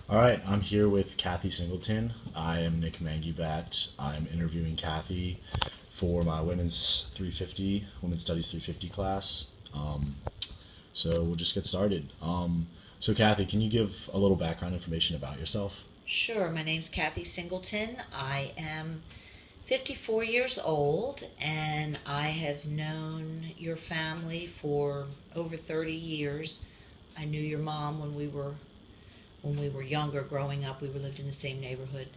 All right, I'm here with Kathy Singleton. I am Nick Mangubat. I'm interviewing Kathy for my Women's Studies 350 class. So we'll just get started. So Kathy, can you give a little background information about yourself? Sure, my name's Kathy Singleton. I am 54 years old and I have known your family for over 30 years. I knew your mom when we were younger growing up. We lived in the same neighborhood.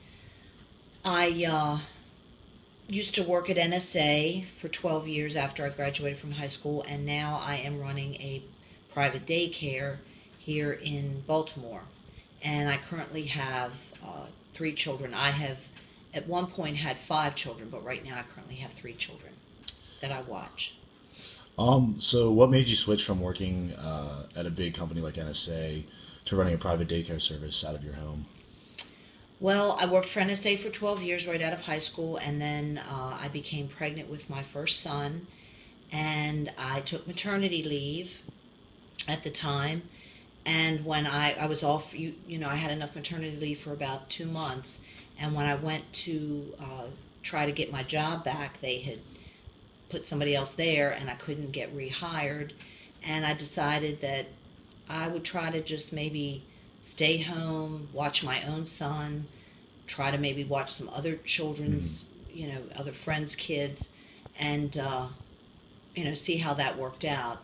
I used to work at NSA for 12 years after I graduated from high school, and now I am running a private daycare here in Baltimore. And I currently have three children. I have at one point had five children, but right now I currently have three children that I watch. So what made you switch from working at a big company like NSA to running a private daycare service out of your home? Well, I worked for NSA for 12 years right out of high school, and then I became pregnant with my first son, and I took maternity leave at the time. And when I was off, I had enough maternity leave for about 2 months. And when I went to try to get my job back, they had put somebody else there, and I couldn't get rehired. And I decided that I would try to just maybe stay home, watch my own son, try to maybe watch some other children's, other friends' kids, and see how that worked out.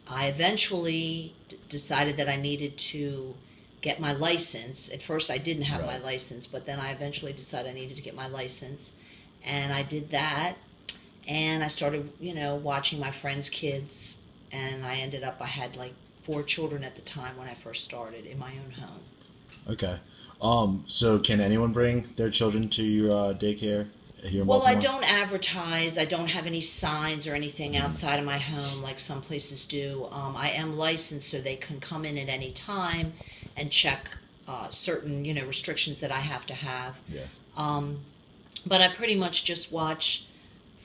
I eventually decided that I needed to get my license. At first, I didn't have my Right. license, but then I eventually decided I needed to get my license, and I did that. And I started, watching my friends' kids, and I had like four children at the time when I first started in my own home. Okay. So can anyone bring their children to your daycare here in Well, I Baltimore? don't advertise. I don't have any signs or anything Mhm. outside of my home like some places do. I am licensed, so they can come in at any time and check certain, restrictions that I have to have. Yeah. Um, but I pretty much just watch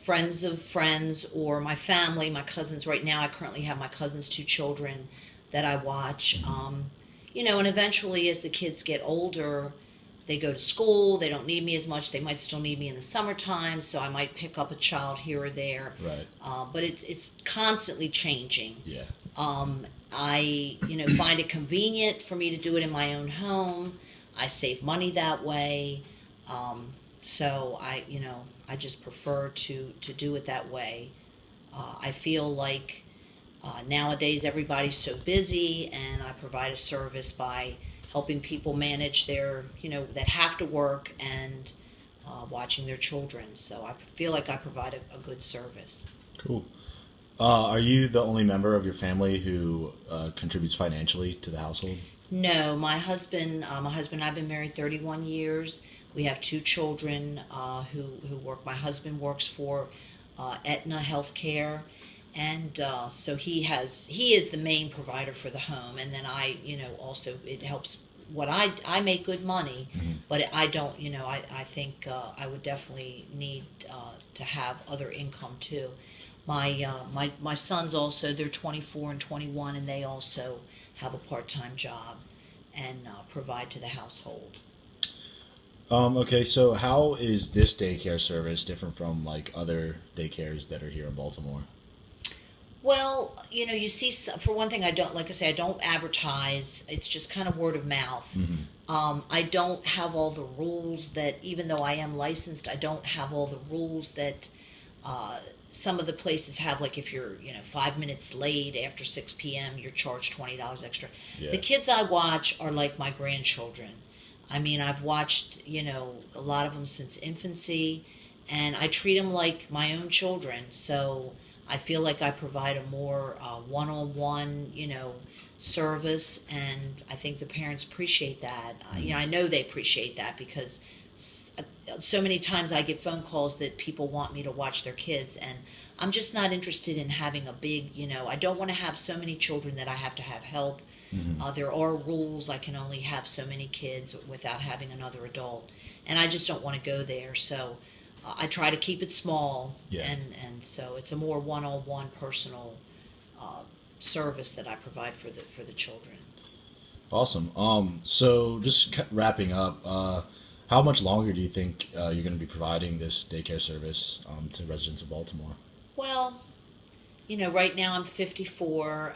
friends of friends or my family, my cousins. Right now, I currently have my cousin's two children that I watch. Mhm. And eventually, as the kids get older, they go to school. They don't need me as much. They might still need me in the summertime, so I might pick up a child here or there. Right. But it's constantly changing. Yeah. I find it convenient for me to do it in my own home. I save money that way. So I just prefer to do it that way. I feel like nowadays everybody's so busy, and I provide a service by helping people manage their, that have to work and watching their children. So I feel like I provide a good service. Cool. Are you the only member of your family who contributes financially to the household? No, my husband and I've been married 31 years. We have two children who work. My husband works for Aetna Healthcare, and so he is the main provider for the home. And then also it helps. I make good money, Hmm. but I don't. I think I would definitely need to have other income too. My sons also, they're 24 and 21, and they also have a part-time job and provide to the household. Okay, so how is this daycare service different from like other daycares that are here in Baltimore? Well, you see, for one thing, I don't, like I say, I don't advertise. It's just kind of word of mouth. Hmm. I don't have all the rules that, even though I am licensed, I don't have all the rules that uh, some of the places have. Like if you're, 5 minutes late after 6 p.m., you're charged $20 extra. The Yeah. kids I watch are like my grandchildren. I mean, I've watched, a lot of them since infancy, and I treat them like my own children. So I feel like I provide a more one-on-one, service, and I think the parents appreciate that. Mhm. I know they appreciate that because so many times I get phone calls that people want me to watch their kids, and I'm just not interested in having a big, I don't want to have so many children that I have to have help. Hmm. There are rules. I can only have so many kids without having another adult, and I just don't want to go there. So I try to keep it small, Yeah. and so it's a more one-on-one personal uh, service that I provide for the children. Awesome. So just wrapping up, how much longer do you think you're going to be providing this daycare service to residents of Baltimore? Well, right now I'm 54.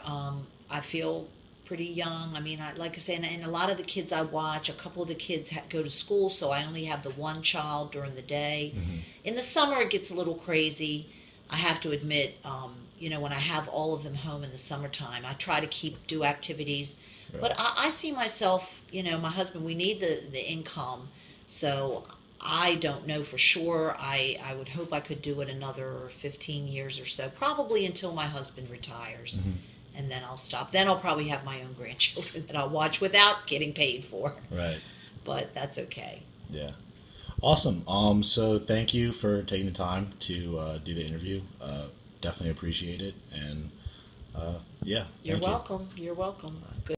I feel pretty young. I mean, like I say, and a lot of the kids I watch, a couple of the kids go to school, so I only have the one child during the day. Mm-hmm. In the summer, it gets a little crazy. I have to admit, when I have all of them home in the summertime, I try to do activities. Right. But I see myself, my husband, we need the income. So I don't know for sure. I would hope I could do it another 15 years or so, probably until my husband retires. Mm-hmm. And then I'll stop. Then I'll probably have my own grandchildren that I'll watch without getting paid for. Right. But that's okay. Yeah. Awesome. So thank you for taking the time to do the interview. Definitely appreciate it. And yeah. You're thank you. welcome. You're welcome. Good.